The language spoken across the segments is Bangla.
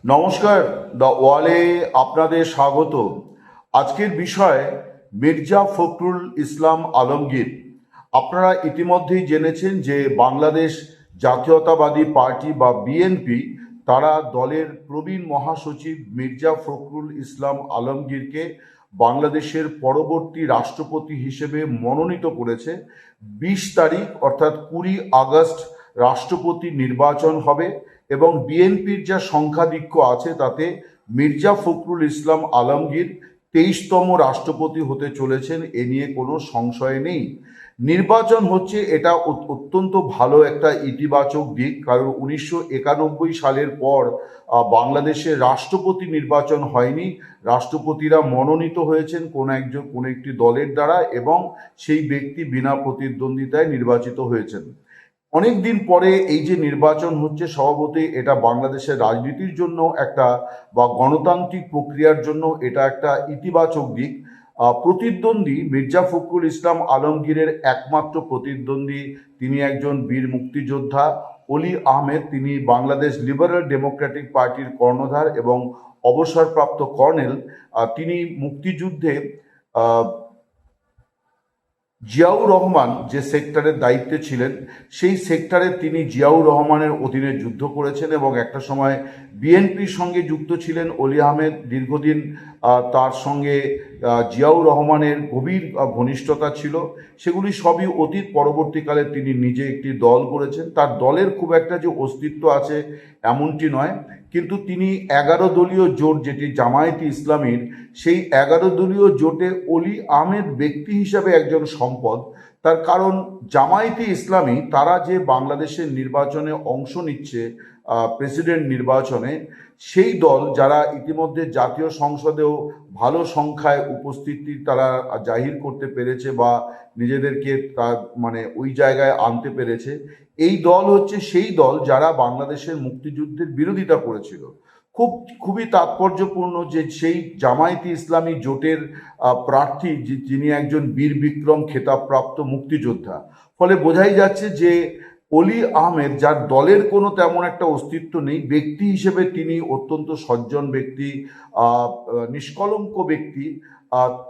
নমস্কার, দ্য ওয়ালে আপনাদের স্বাগত। আজকের বিষয় মির্জা ফখরুল ইসলাম আলমগীর। আপনারা ইতিমধ্যেই জেনেছেন যে বাংলাদেশ জাতীয়তাবাদী পার্টি বা বিএনপি তারা দলের প্রবীণ মহাসচিব মির্জা ফখরুল ইসলাম আলমগীরকে বাংলাদেশের পরবর্তী রাষ্ট্রপতি হিসেবে মনোনীত করেছে। 20 তারিখ অর্থাৎ 20 আগস্ট রাষ্ট্রপতি নির্বাচন হবে এবং বিএনপির যা সংখ্যাধিক্য আছে তাতে মির্জা ফখরুল ইসলাম আলমগীর 23তম রাষ্ট্রপতি হতে চলেছেন, এ নিয়ে কোনো সংশয় নেই। নির্বাচন হচ্ছে এটা অত্যন্ত ভালো একটা ইতিবাচক দিক, কারণ 1991 সালের পর বাংলাদেশে রাষ্ট্রপতি নির্বাচন হয়নি। রাষ্ট্রপতিরা মনোনীত হয়েছেন কোনো একটি দলের দ্বারা এবং সেই ব্যক্তি বিনা প্রতিদ্বন্দ্বিতায় নির্বাচিত হয়েছেন। অনেক দিন পরে এই যে নির্বাচন হচ্ছে, স্বভাবতই এটা বাংলাদেশের রাজনীতির জন্য একটা বা গণতান্ত্রিক প্রক্রিয়ার জন্য এটা একটা ইতিবাচক দিক। প্রতিদ্বন্দ্বী মির্জা ফখরুল ইসলাম আলমগীরের একমাত্র প্রতিদ্বন্দ্বী তিনি একজন বীর মুক্তিযোদ্ধা অলি আহমেদ। তিনি বাংলাদেশ লিবারেল ডেমোক্রেটিক পার্টির কর্ণধার এবং অবসরপ্রাপ্ত কর্নেল। তিনি মুক্তিযুদ্ধে জিয়াউর রহমান যে সেক্টরের দায়িত্বে ছিলেন সেই সেক্টরে তিনি জিয়াউর রহমানের অধীনে যুদ্ধ করেছেন এবং একটা সময় বিএনপির সঙ্গে যুক্ত ছিলেন অলি আহমেদ। দীর্ঘদিন তার সঙ্গে জিয়াউর রহমানের গভীর ঘনিষ্ঠতা ছিল। সেগুলি সবই অতীত। পরবর্তীকালে তিনি নিজে একটি দল করেছেন। তার দলের খুব একটা যে অস্তিত্ব আছে এমনটি নয়, কিন্তু তিনি 11 দলীয় জোট যেটি জামায়াতে ইসলামীর, সেই 11 দলীয় জোটে অলি আহমেদ ব্যক্তি হিসাবে একজন সম্পদ। তার কারণ জামায়াতে ইসলামী তারা যে বাংলাদেশের নির্বাচনে অংশ নিচ্ছে, প্রেসিডেন্ট নির্বাচনে, সেই দল যারা ইতিমধ্যে জাতীয় সংসদেও ভালো সংখ্যায় উপস্থিতি তারা জাহির করতে পেরেছে বা নিজেদেরকে তার ওই জায়গায় আনতে পেরেছে। এই দল হচ্ছে সেই দল যারা বাংলাদেশের মুক্তিযুদ্ধের বিরোধিতা করেছিল। খুবই তাৎপর্যপূর্ণ যে সেই জামায়াতে ইসলামী জোটের প্রার্থী যিনি একজন বীর বিক্রম খেতাবপ্রাপ্ত মুক্তিযোদ্ধা। ফলে বোঝাই যাচ্ছে যে অলি আহমেদ, যার দলের কোনো তেমন একটা অস্তিত্ব নেই, ব্যক্তি হিসেবে তিনি অত্যন্ত সজ্জন ব্যক্তি, নিষ্কলঙ্ক ব্যক্তি।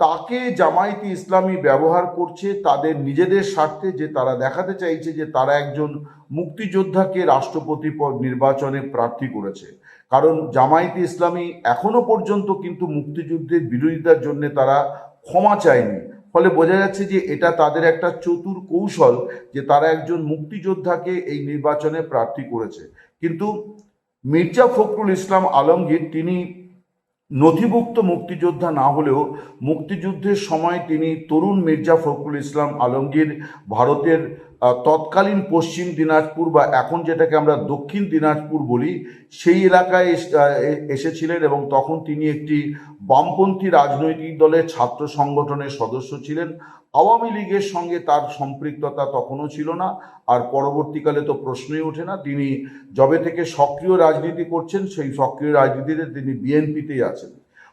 তাকে জামায়াতে ইসলামী ব্যবহার করছে তাদের নিজেদের স্বার্থে, যে তারা দেখাতে চাইছে যে তারা একজন মুক্তিযোদ্ধাকে রাষ্ট্রপতি পদ নির্বাচনে প্রার্থী করেছে। কারণ জামায়াতে ইসলামী এখনো পর্যন্ত কিন্তু মুক্তিযুদ্ধের বিরোধিতার জন্য তারা ক্ষমা চায়নি। ফলে বোঝা যাচ্ছে যে এটা তাদের একটা চতুর কৌশল যে তারা একজন মুক্তিযোদ্ধাকে এই নির্বাচনে প্রার্থী করেছে। কিন্তু মির্জা ফখরুল ইসলাম আলমগীর তিনি নথিভুক্ত মুক্তিযোদ্ধা না হলেও মুক্তিযুদ্ধের সময় তিনি তরুণ মির্জা ফখরুল ইসলাম আলমগীর ভারতের তৎকালীন পশ্চিম দিনাজপুর বা এখন যেটাকে আমরা দক্ষিণ দিনাজপুর বলি, সেই এলাকায় এসেছিলেন এবং তখন তিনি একটি বামপন্থী রাজনৈতিক দলের ছাত্র সংগঠনের সদস্য ছিলেন। আওয়ামী লীগের সঙ্গে তার সম্পৃক্ততা তখনও ছিল না, আর পরবর্তীকালে তো প্রশ্নই ওঠে না। তিনি যবে থেকে সক্রিয় রাজনীতি করছেন সেই সক্রিয় রাজনীতিতে তিনি বিএনপিতেই আছেন।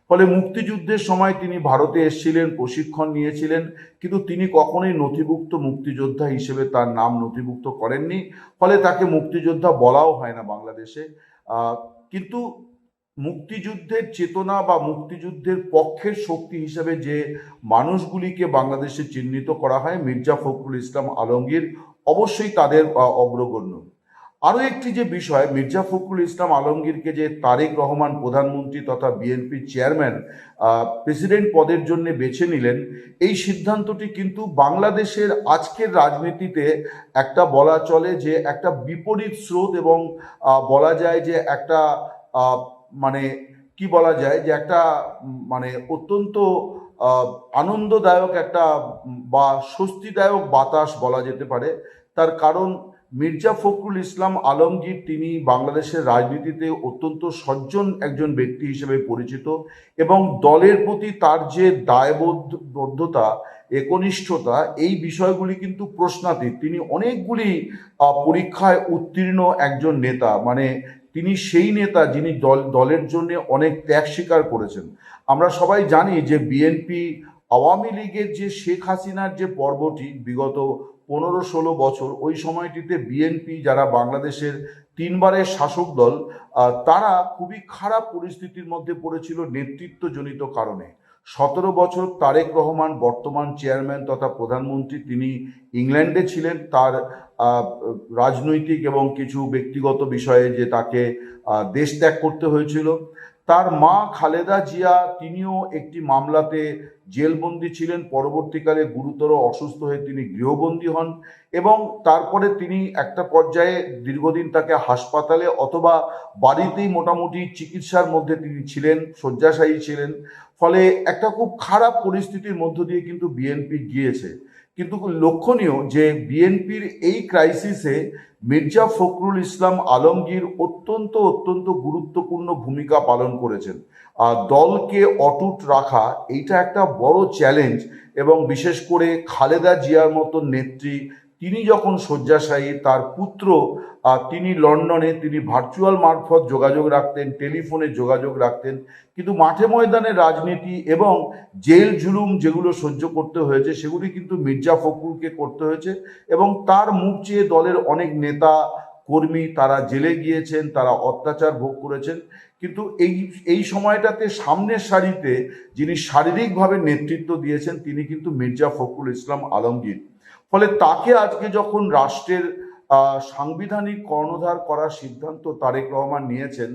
ফলে মুক্তিযুদ্ধের সময় তিনি ভারতে এসেছিলেন, প্রশিক্ষণ নিয়েছিলেন, কিন্তু তিনি কখনোই নথিভুক্ত মুক্তিযোদ্ধা হিসেবে তার নাম নথিভুক্ত করেননি। ফলে তাকে মুক্তিযোদ্ধা বলাও হয় না বাংলাদেশে। কিন্তু মুক্তিযুদ্ধের চেতনা বা মুক্তিযুদ্ধের পক্ষের শক্তি হিসেবে যে মানুষগুলিকে বাংলাদেশে চিহ্নিত করা হয়, মির্জা ফখরুল ইসলাম আলমগীর অবশ্যই তাদের অগ্রগণ্য। আরও একটি যে বিষয়, মির্জা ফখরুল ইসলাম আলমগীরকে যে তারেক রহমান প্রধানমন্ত্রী তথা বিএনপির চেয়ারম্যান প্রেসিডেন্ট পদের জন্য বেছে নিলেন, এই সিদ্ধান্তটি কিন্তু বাংলাদেশের আজকের রাজনীতিতে একটা বলা চলে যে একটা বিপরীত স্রোত এবং বলা যায় যে একটা কি বলা যায় যে একটা অত্যন্ত আনন্দদায়ক একটা বা স্বস্তিদায়ক বাতাস বলা যেতে পারে। তার কারণ মির্জা ফখরুল ইসলাম আলমগীর তিনি বাংলাদেশের রাজনীতিতে অত্যন্ত সজ্জন একজন ব্যক্তি হিসেবে পরিচিত এবং দলের প্রতি তার যে দায়বদ্ধতা, একনিষ্ঠতা, এই বিষয়গুলি কিন্তু প্রশ্নাতীত। তিনি অনেকগুলি পরীক্ষায় উত্তীর্ণ একজন নেতা, তিনি সেই নেতা যিনি দলের জন্য অনেক ত্যাগ স্বীকার করেছেন। আমরা সবাই জানি যে বিএনপি আওয়ামী লীগের যে শেখ হাসিনার যে পর্বটি বিগত 15-16 বছর, ওই সময়টিতে বিএনপি, যারা বাংলাদেশের 3বারের শাসক দল, তারা খুবই খারাপ পরিস্থিতির মধ্যে পড়েছিল নেতৃত্বজনিত কারণে। 17 বছর তারেক রহমান, বর্তমান চেয়ারম্যান তথা প্রধানমন্ত্রী, তিনি ইংল্যান্ডে ছিলেন। তার রাজনৈতিক এবং কিছু ব্যক্তিগত বিষয়ে যে তাকে দেশ ত্যাগ করতে হয়েছিল। তার মা খালেদা জিয়া, তিনিও একটি মামলাতে জেলবন্দি ছিলেন, পরবর্তীকালে গুরুতর অসুস্থ হয়ে তিনি গৃহবন্দী হন এবং তারপরে তিনি একটা পর্যায়ে দীর্ঘদিন তাকে হাসপাতালে অথবা বাড়িতেই মোটামুটি চিকিৎসার মধ্যে তিনি ছিলেন, শয্যাশায়ী ছিলেন। ফলে একটা খুব খারাপ পরিস্থিতির মধ্য দিয়ে কিন্তু বিএনপি গিয়েছে। কিন্তু লক্ষণীয় যে বিএনপির এই ক্রাইসিসে মির্জা ফখরুল ইসলাম আলমগীর অত্যন্ত অত্যন্ত গুরুত্বপূর্ণ ভূমিকা পালন করেছেন। দলকে অটুট রাখা এইটা একটা বড় চ্যালেঞ্জ, এবং বিশেষ করে খালেদা জিয়ার মতো নেত্রী, তিনি যখন শয্যাশায়ী, তার পুত্র তিনি লন্ডনে, তিনি ভার্চুয়াল মারফত যোগাযোগ রাখতেন, টেলিফোনে যোগাযোগ রাখতেন, কিন্তু মাঠে ময়দানে রাজনীতি এবং জেল জুলুম যেগুলো সহ্য করতে হয়েছে সেগুলি কিন্তু মির্জা ফখরুলকে করতে হয়েছে। এবং তার মুখ চেয়ে দলের অনেক নেতা কর্মী তারা জেলে গিয়েছেন, তারা অত্যাচার ভোগ করেছেন। কিন্তু এই সময়টাতে সামনের সারিতে যিনি শারীরিকভাবে নেতৃত্ব দিয়েছেন তিনি কিন্তু মির্জা ফখরুল ইসলাম আলমগীর। ফলে তাকে আজকে যখন রাষ্ট্রের সাংবিধানিক কর্ণধার করার সিদ্ধান্ত তারেক রহমান নিয়েছেন,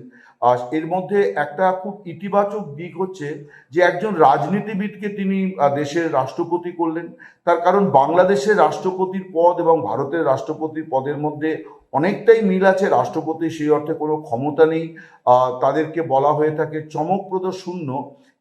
এর মধ্যে একটা খুব ইতিবাচক দিক হচ্ছে যে একজন রাজনীতিবিদকে তিনি দেশের রাষ্ট্রপতি করলেন। তার কারণ বাংলাদেশের রাষ্ট্রপতির পদ এবং ভারতের রাষ্ট্রপতির পদের মধ্যে অনেকটাই মিল আছে। রাষ্ট্রপতি সেই অর্থে কোনো ক্ষমতা নেই, তাদেরকে বলা হয়ে থাকে চমকপ্রদ শূন্য,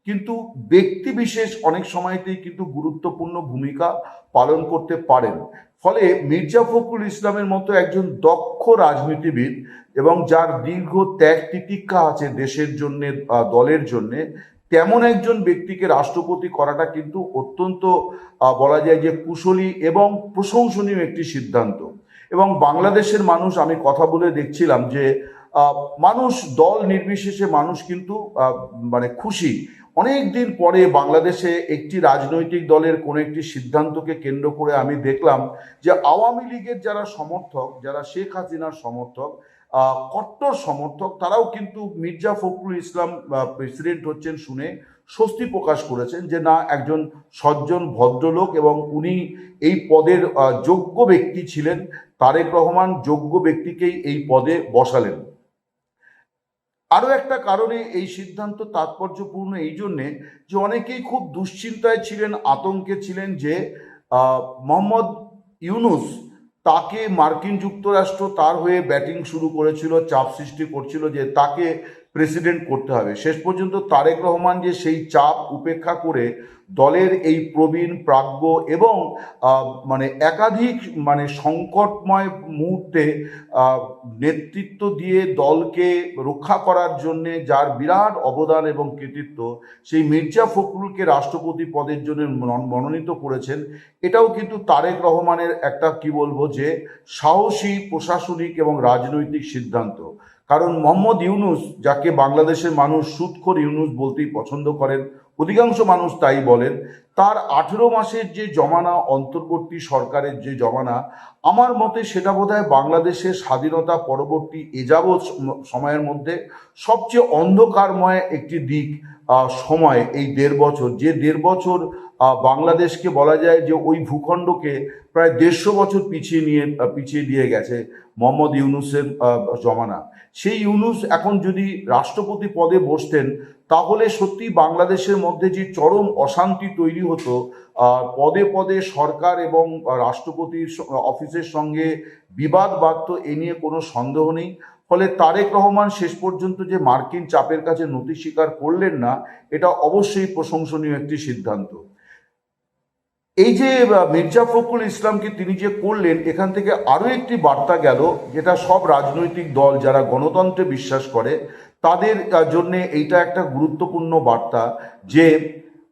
কিন্তু ব্যক্তি বিশেষ অনেক সময়তেই কিন্তু গুরুত্বপূর্ণ ভূমিকা পালন করতে পারেন। ফলে মির্জা ফখরুল ইসলামের মতো একজন দক্ষ রাজনীতিবিদ এবং যার দীর্ঘ ত্যাগ তিতিক্ষা আছে দেশের জন্যে, দলের জন্যে, তেমন একজন ব্যক্তিকে রাষ্ট্রপতি করাটা কিন্তু অত্যন্ত বলা যায় যে কুশলী এবং প্রশংসনীয় একটি সিদ্ধান্ত। এবং বাংলাদেশের মানুষ, আমি কথা বলে দেখছিলাম যে মানুষ দল নির্বিশেষে মানুষ কিন্তু মানে খুশি। অনেক দিন পরে বাংলাদেশে একটি রাজনৈতিক দলের কোনো একটি সিদ্ধান্তকে কেন্দ্র করে আমি দেখলাম যে আওয়ামী লীগের যারা সমর্থক, যারা শেখ হাসিনার সমর্থক, কট্টর সমর্থক, তারাও কিন্তু মির্জা ফখরুল ইসলাম প্রেসিডেন্ট হচ্ছেন শুনে স্বস্তি প্রকাশ করেছেন যে না, একজন সজ্জন ভদ্রলোক এবং উনি এই পদের যোগ্য ব্যক্তি ছিলেন। তারেক রহমান যোগ্য ব্যক্তিকেই এই পদে বসালেন। আরও একটা কারণে এই সিদ্ধান্ত তাৎপর্যপূর্ণ এই জন্যে যে অনেকেই খুব দুশ্চিন্তায় ছিলেন, আতঙ্কে ছিলেন যে মোহাম্মদ ইউনূস, তাকে মার্কিন যুক্তরাষ্ট্র তার হয়ে ব্যাটিং শুরু করেছিল, চাপ সৃষ্টি করছিল যে তাকে প্রেসিডেন্ট করতে হবে। শেষ পর্যন্ত তারেক রহমান যে সেই চাপ উপেক্ষা করে দলের এই প্রবীণ প্রাজ্ঞ এবং মানে একাধিক মানে সংকটময় মুহূর্তে নেতৃত্ব দিয়ে দলকে রক্ষা করার জন্যে যার বিরাট অবদান এবং কৃতিত্ব, সেই মির্জা ফখরুলকে রাষ্ট্রপতি পদের জন্য মনোনীত করেছেন। এটাও কিন্তু তারেক রহমানের একটা কি বলবো যে সাহসী প্রশাসনিক এবং রাজনৈতিক সিদ্ধান্ত। কারণ মোহাম্মদ ইউনূস, যাকে বাংলাদেশের মানুষ সুদখোর ইউনূস বলতেই পছন্দ করেন, অধিকাংশ মানুষ তাই বলেন, তার 18 মাসের যে জমানা, অন্তর্বর্তী সরকারের যে জমানা, আমার মতে সেটা বোধহয় বাংলাদেশের স্বাধীনতা পরবর্তী এযাবৎ সময়ের মধ্যে সবচেয়ে অন্ধকারময় একটি দিক সময়। এই 1.5 বছর, যে 1.5 বছর বাংলাদেশকে বলা যায় যে ওই ভূখণ্ডকে প্রায় 150 বছর পিছিয়ে দিয়ে গেছে মোহাম্মদ ইউনূসের জমানা। সেই ইউনূস এখন যদি রাষ্ট্রপতি পদে বসতেন তাহলে সত্যি বাংলাদেশের মধ্যে যে চরম অশান্তি তৈরি হতো, পদে পদে সরকার এবং রাষ্ট্রপতির অফিসের সঙ্গে বিবাদ বাধত, এ নিয়ে কোনো সন্দেহ নেই। ফলে তারেক রহমান শেষ পর্যন্ত যে মার্কিন চাপের কাছে নতি স্বীকার করলেন না, এটা অবশ্যই প্রশংসনীয় একটি সিদ্ধান্ত। এই যে মির্জা ফখরুল ইসলামকে তিনি যে করলেন, এখান থেকে আরও একটি বার্তা গেল, যেটা সব রাজনৈতিক দল যারা গণতন্ত্রে বিশ্বাস করে তাদের জন্য এইটা একটা গুরুত্বপূর্ণ বার্তা যে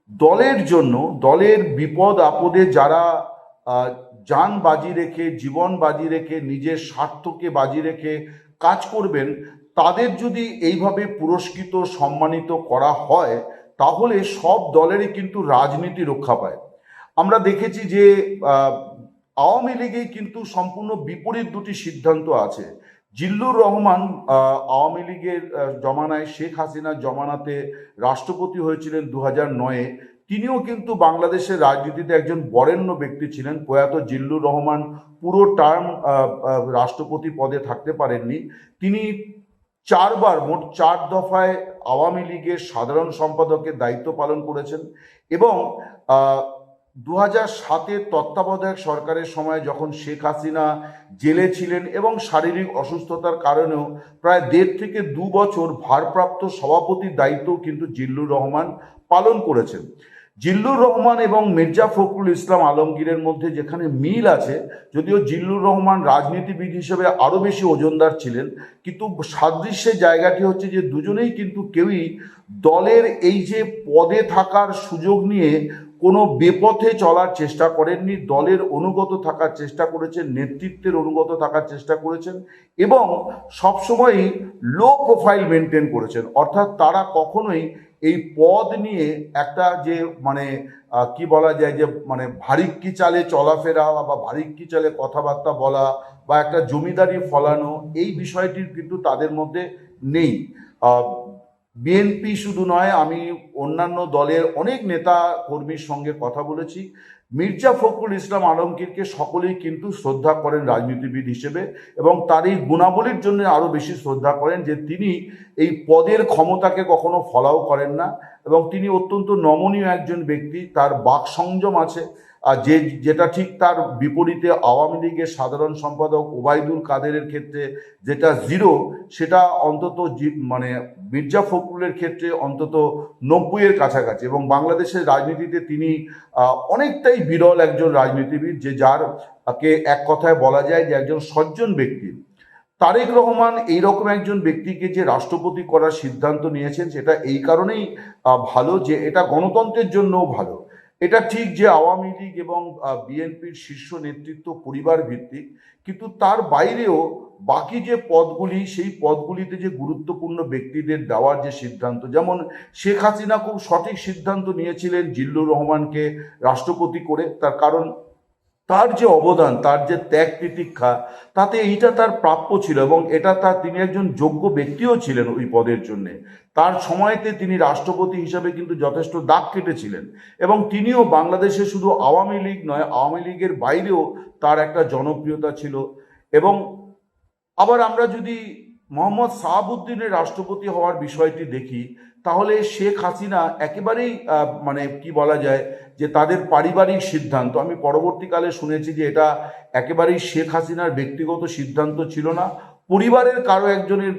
দলের জন্য, দলের বিপদ আপদে যারা জান বাজি রেখে, জীবন বাজি রেখে, নিজের স্বার্থকে বাজি রেখে কাজ করবেন, তাদের যদি এইভাবে পুরস্কৃত সম্মানিত করা হয় তাহলে সব দলেরই কিন্তু রাজনীতি রক্ষা পায়। আমরা দেখেছি যে আওয়ামী লীগে কিন্তু সম্পূর্ণ বিপরীত দুটি সিদ্ধান্ত আছে। জিল্লুর রহমান আওয়ামী লীগের জমানায়, শেখ হাসিনার জমানাতে রাষ্ট্রপতি হয়েছিলেন 2009-এ। তিনিও কিন্তু বাংলাদেশের রাজনীতিতে একজন বরেণ্য ব্যক্তি ছিলেন। প্রয়াত জিল্লুর রহমান পুরো টার্ম রাষ্ট্রপতি পদে থাকতে পারেননি। তিনি চারবার, মোট 4 দফায় আওয়ামী লীগের সাধারণ সম্পাদকের দায়িত্ব পালন করেছেন এবং 2007-এর তত্ত্বাবধায়ক সরকারের সময় যখন শেখ হাসিনা জেলে ছিলেন এবং শারীরিক অসুস্থতার কারণেও প্রায় 1.5 থেকে 2 বছর ভারপ্রাপ্ত সভাপতির দায়িত্বও কিন্তু জিল্লুর রহমান পালন করেছেন। জিল্লুর রহমান এবং মির্জা ফখরুল ইসলাম আলমগীরের মধ্যে যেখানে মিল আছে, যদিও জিল্লুর রহমান রাজনীতিবিদ হিসেবে আরও বেশি ওজনদার ছিলেন, কিন্তু সাদৃশ্যের জায়গাটি হচ্ছে যে দুজনেই কিন্তু কেউই দলের এই যে পদে থাকার সুযোগ নিয়ে কোনো বেপথে চলার চেষ্টা করেননি। দলের অনুগত থাকার চেষ্টা করেছেন, নেতৃত্বের অনুগত থাকার চেষ্টা করেছেন এবং সবসময়ই লো প্রোফাইল মেনটেন করেছেন। অর্থাৎ তারা কখনোই এই পদ নিয়ে একটা যে মানে কি বলা যায় যে মানে ভারিক্কি চালে চলাফেরা বা ভারিক্কি চালে কথাবার্তা বলা বা একটা জমিদারি ফলানো, এই বিষয়টির কিন্তু তাদের মধ্যে নেই। বিএনপি শুধু নয়, আমি অন্যান্য দলের অনেক নেতা কর্মীর সঙ্গে কথা বলেছি। মির্জা ফখরুল ইসলাম আলমগীরকে সকলেই কিন্তু শ্রদ্ধা করেন রাজনীতিবিদ হিসেবে এবং তার এই গুণাবলীর জন্য আরও বেশি শ্রদ্ধা করেন যে তিনি এই পদের ক্ষমতাকে কখনো ফলাও করেন না এবং তিনি অত্যন্ত নমনীয় একজন ব্যক্তি। তার বাক সংযম আছে, যেটা ঠিক তার বিপরীতে আওয়ামী লীগের সাধারণ সম্পাদক ওবায়দুল কাদেরের ক্ষেত্রে যেটা জিরো, সেটা অন্তত মানে মির্জা ফখরুলের ক্ষেত্রে অন্তত 90-এর কাছাকাছি। এবং বাংলাদেশের রাজনীতিতে তিনি অনেকটাই বিরল একজন রাজনীতিবিদ, যে যারকে এক কথায় বলা যায় যে একজন সজ্জন ব্যক্তি। তারেক রহমান এইরকম একজন ব্যক্তিকে যে রাষ্ট্রপতি করার সিদ্ধান্ত নিয়েছেন, সেটা এই কারণেই ভালো যে এটা গণতন্ত্রের জন্যও ভালো। এটা ঠিক যে আওয়ামী লীগ এবং বিএনপির শীর্ষ নেতৃত্ব পরিবার ভিত্তিক, কিন্তু তার বাইরেও বাকি যে পদগুলি, সেই পদগুলিতে যে গুরুত্বপূর্ণ ব্যক্তিদের দেওয়ার যে সিদ্ধান্ত, যেমন শেখ হাসিনা খুব সঠিক সিদ্ধান্ত নিয়েছিলেন জিল্লুর রহমানকে রাষ্ট্রপতি করে। তার কারণ তার যে অবদান, তার যে ত্যাগ তিতিক্ষা, তাতে এইটা তার প্রাপ্য ছিল এবং এটা তিনি একজন যোগ্য ব্যক্তিও ছিলেন ওই পদের জন্যে। তার সময়তে তিনি রাষ্ট্রপতি হিসাবে কিন্তু যথেষ্ট দাগ কেটেছিলেন এবং তিনিও বাংলাদেশে শুধু আওয়ামী লীগ নয়, আওয়ামী লীগের বাইরেও তার একটা জনপ্রিয়তা ছিল। এবং আবার আমরা যদি মোহাম্মদ সাহাবুদ্দিনের রাষ্ট্রপতি হওয়ার বিষয়টি দেখি, তাহলে শেখ হাসিনা একেবারেই মানে কি বলা যায় যে তাদের পারিবারিক সিদ্ধান্ত। আমি পরবর্তীকালে শুনেছি যে এটা একেবারেই শেখ হাসিনার ব্যক্তিগত সিদ্ধান্ত ছিল না, পরিবারের কারো একজনের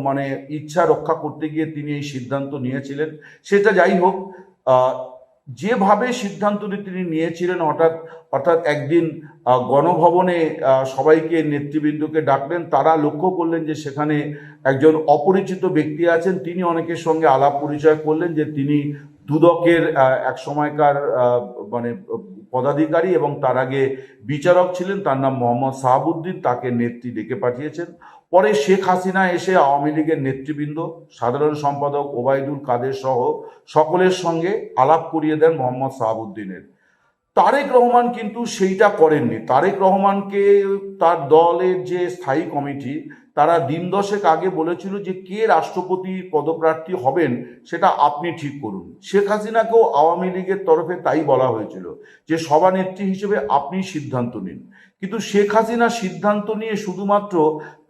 মানে ইচ্ছা রক্ষা করতে গিয়ে তিনি এই সিদ্ধান্ত নিয়েছিলেন। সেটা যাই হোক, যেভাবে সিদ্ধান্তটি তিনি নিয়েছিলেন, অর্থাৎ একদিন গণভবনে সবাইকে নেতৃবৃন্দকে ডাকলেন, তারা লক্ষ্য করলেন যে সেখানে একজন অপরিচিত ব্যক্তি আছেন। তিনি অনেকের সঙ্গে আলাপ পরিচয় করলেন যে তিনি দুদকের এক সময়কার মানে পদাধিকারী এবং তার আগে বিচারক ছিলেন, তার নাম মোহাম্মদ সাহাবুদ্দিন। তাকে নেত্রী ডেকে পাঠিয়েছেন। পরে শেখ হাসিনা এসে আওয়ামী লীগের নেতৃবৃন্দ, সাধারণ সম্পাদক ওবায়দুল কাদের সহ সকলের সঙ্গে আলাপ করিয়ে দেন মোহাম্মদ সাহাবুদ্দিনের। তারেক রহমান কিন্তু সেইটা করেননি। তারেক রহমানকে তার দলের যে স্থায়ী কমিটি, তারা দিন 10 আগে বলেছিল যে কে রাষ্ট্রপতি পদপ্রার্থী হবেন সেটা আপনি ঠিক করুন। শেখ হাসিনাকেও আওয়ামী লীগের তরফে তাই বলা হয়েছিল যে সভানেত্রী হিসেবে আপনি সিদ্ধান্ত নিন। কিন্তু শেখ হাসিনা সিদ্ধান্ত নিয়ে শুধুমাত্র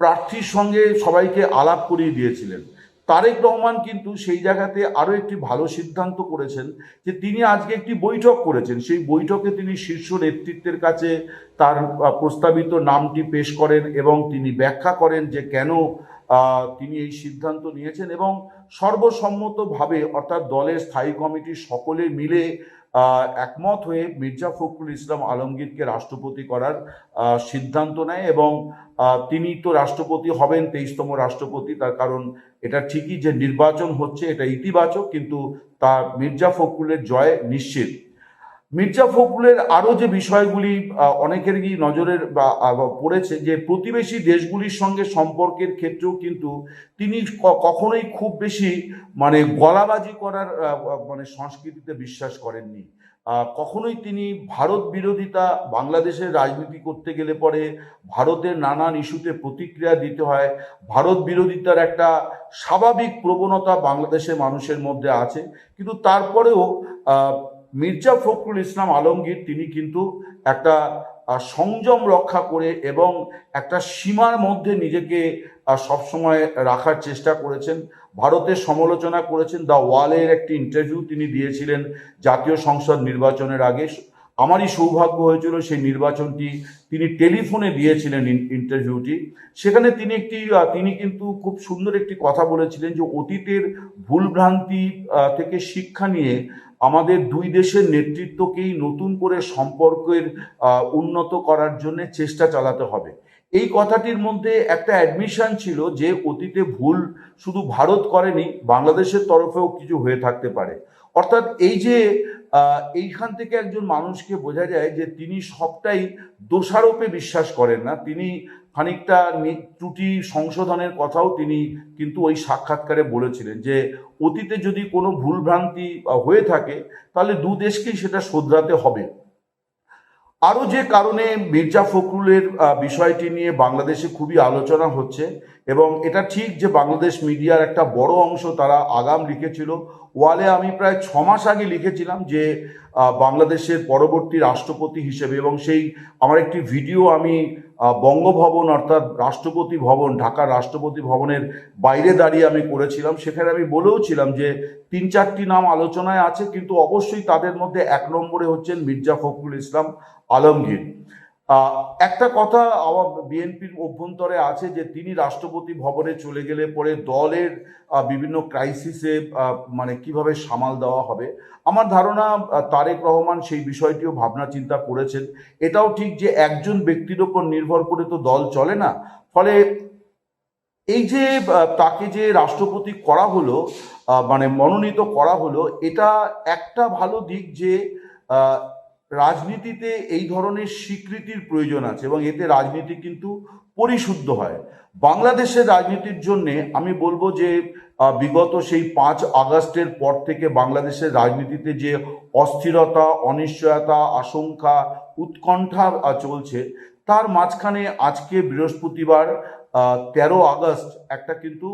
প্রার্থীর সঙ্গে সবাইকে আলাপ করিয়ে দিয়েছিলেন। তারেক রহমান কিন্তু সেই জায়গাতে আরও একটি ভালো সিদ্ধান্ত করেছেন যে তিনি আজকে একটি বৈঠক করেছেন। সেই বৈঠকে তিনি শীর্ষ নেতৃত্বের কাছে তার প্রস্তাবিত নামটি পেশ করেন এবং তিনি ব্যাখ্যা করেন যে কেন তিনি এই সিদ্ধান্ত নিয়েছেন এবং সর্বসম্মতভাবে, অর্থাৎ দলের স্থায়ী কমিটি সকলে মিলে একমত হয়ে মির্জা ফখরুল ইসলাম আলমগীরকে রাষ্ট্রপতি করার সিদ্ধান্ত নেয় এবং তিনি তো রাষ্ট্রপতি হবেন, 23তম রাষ্ট্রপতি। তার কারণ এটা ঠিকই যে নির্বাচন হচ্ছে, এটা ইতিবাচক, কিন্তু তা মির্জা ফখরুলের জয় নিশ্চিত। মির্জা ফখরুলের আরও যে বিষয়গুলি অনেকেরই নজরের পড়েছে, যে প্রতিবেশী দেশগুলির সঙ্গে সম্পর্কের ক্ষেত্রেও কিন্তু তিনি কখনোই খুব বেশি মানে গলাবাজি করার মানে সংস্কৃতিতে বিশ্বাস করেননি। কখনোই তিনি ভারত বিরোধিতা, বাংলাদেশের রাজনীতি করতে গেলে পরে ভারতের নানান ইস্যুতে প্রতিক্রিয়া দিতে হয়, ভারত বিরোধিতার একটা স্বাভাবিক প্রবণতা বাংলাদেশের মানুষের মধ্যে আছে। কিন্তু তারপরেও মির্জা ফখরুল ইসলাম আলমগীর তিনি কিন্তু একটা সংযম রক্ষা করে এবং একটা সীমার মধ্যে নিজেকে সবসময় রাখার চেষ্টা করেছেন। ভারতের সমালোচনা করেছেন। দ্য ওয়ালের একটি ইন্টারভিউ তিনি দিয়েছিলেন জাতীয় সংসদ নির্বাচনের আগে। আমারই সৌভাগ্য হয়েছিল সেই নির্বাচনটি তিনি টেলিফোনে দিয়েছিলেন ইন্টারভিউটি। সেখানে তিনি কিন্তু খুব সুন্দর একটি কথা বলেছিলেন যে অতীতের ভুলভ্রান্তি থেকে শিক্ষা নিয়ে আমাদের দুই দেশের নেতৃত্বকেই নতুন করে সম্পর্কের উন্নত করার জন্য চেষ্টা চালাতে হবে। এই কথাটির মধ্যে একটা অ্যাডমিশন ছিল যে অতীতে ভুল শুধু ভারত করেনি, বাংলাদেশের তরফেও কিছু হয়ে থাকতে পারে। অর্থাৎ এই যে এইখান থেকে একজন মানুষকে বোঝা যায় যে তিনি সবটাই দোষারোপে বিশ্বাস করেন না। তিনি খানিকটা ত্রুটি সংশোধনের কথাও তিনি কিন্তু ওই সাক্ষাৎকারে বলেছিলেন যে অতীতে যদি কোনো ভুলভ্রান্তি হয়ে থাকে তাহলে দু দেশকেই সেটা শোধরাতে হবে। আরও যে কারণে মির্জা ফখরুলের বিষয়টি নিয়ে বাংলাদেশে খুবই আলোচনা হচ্ছে, এবং এটা ঠিক যে বাংলাদেশ মিডিয়ার একটা বড় অংশ তারা আগাম লিখেছিল। ওয়ালে আমি প্রায় 6 মাস আগে লিখেছিলাম যে বাংলাদেশের পরবর্তী রাষ্ট্রপতি হিসেবে, এবং সেই আমার একটি ভিডিও আমি বঙ্গভবন অর্থাৎ রাষ্ট্রপতি ভবন, ঢাকার রাষ্ট্রপতি ভবনের বাইরে দাঁড়িয়ে আমি করেছিলাম। সেখানে আমি বলেওছিলাম যে 3-4টি নাম আলোচনায় আছে, কিন্তু অবশ্যই তাদের মধ্যে 1 নম্বরে হচ্ছেন মির্জা ফখরুল ইসলাম আলমগীর। একটা কথা বিএনপির অভ্যন্তরে আছে যে তিনি রাষ্ট্রপতি ভবনে চলে গেলে পরে দলের বিভিন্ন ক্রাইসিসে মানে কিভাবে সামাল দেওয়া হবে। আমার ধারণা তারেক রহমান সেই বিষয়টিও ভাবনা চিন্তা করেছেন। এটাও ঠিক যে একজন ব্যক্তির ওপর নির্ভর করে তো দল চলে না। ফলে এই যে তাকে যে রাষ্ট্রপতি করা হলো, মানে মনোনীত করা হলো, এটা একটা ভালো দিক যে রাজনীতিতে এই ধরনের স্বীকৃতির প্রয়োজন আছে এবং এতে রাজনীতি কিন্তু পরিশুদ্ধ হয়। বাংলাদেশের রাজনীতির জন্যে আমি বলবো যে বিগত সেই 5 আগস্টের পর থেকে বাংলাদেশের রাজনীতিতে যে অস্থিরতা, অনিশ্চয়তা, আশঙ্কা, উৎকণ্ঠা চলছে, তার মাঝখানে আজকে বৃহস্পতিবার 13 আগস্ট একটা কিন্তু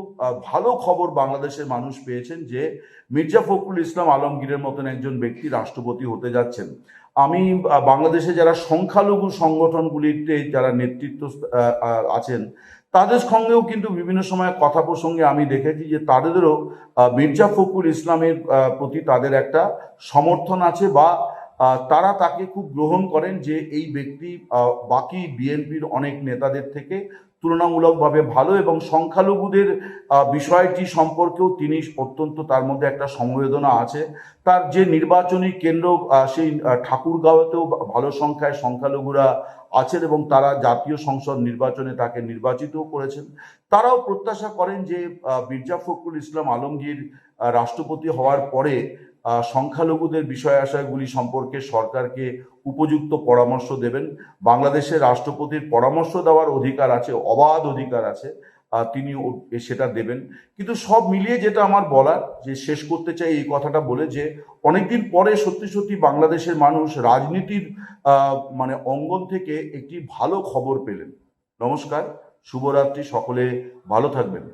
ভালো খবর বাংলাদেশের মানুষ পেয়েছেন যে মির্জা ফখরুল ইসলাম আলমগীরের মতন একজন ব্যক্তি রাষ্ট্রপতি হতে যাচ্ছেন। আমি বাংলাদেশে যারা সংখ্যালঘু সংগঠনগুলিতে যারা নেতৃত্ব আছেন তাদের সঙ্গেও কিন্তু বিভিন্ন সময় কথা প্রসঙ্গে আমি দেখেছি যে তাদেরও মির্জা ফখরুল ইসলামের প্রতি তাদের একটা সমর্থন আছে, বা তারা তাকে খুব গ্রহণ করেন যে এই ব্যক্তি বাকি বিএনপির অনেক নেতাদের থেকে তুলনামূলকভাবে ভালো, এবং সংখ্যালঘুদের বিষয়টি সম্পর্কেও তিনি অত্যন্ত, তার মধ্যে একটা সমবেদনা আছে। তার যে নির্বাচনী কেন্দ্র সেই ঠাকুরগাঁওতেও ভালো সংখ্যায় সংখ্যালঘুরা আছেন এবং তারা জাতীয় সংসদ নির্বাচনে তাকে নির্বাচিতও করেছেন। তারাও প্রত্যাশা করেন যে মির্জা ফখরুল ইসলাম আলমগীর রাষ্ট্রপতি হওয়ার পরে সংখ্যালঘুদের বিষয় আশয়গুলি সম্পর্কে সরকারকে উপযুক্ত পরামর্শ দেবেন। বাংলাদেশের রাষ্ট্রপতির পরামর্শ দেওয়ার অধিকার আছে, অবাধ অধিকার আছে, তিনি সেটা দেবেন। কিন্তু সব মিলিয়ে যেটা আমার বলার, যে শেষ করতে চাই এই কথাটা বলে যে অনেকদিন পরে সত্যি সত্যি বাংলাদেশের মানুষ রাজনীতির মানে অঙ্গন থেকে একটি ভালো খবর পেলেন। নমস্কার, শুভরাত্রি, সকলে ভালো থাকবেন।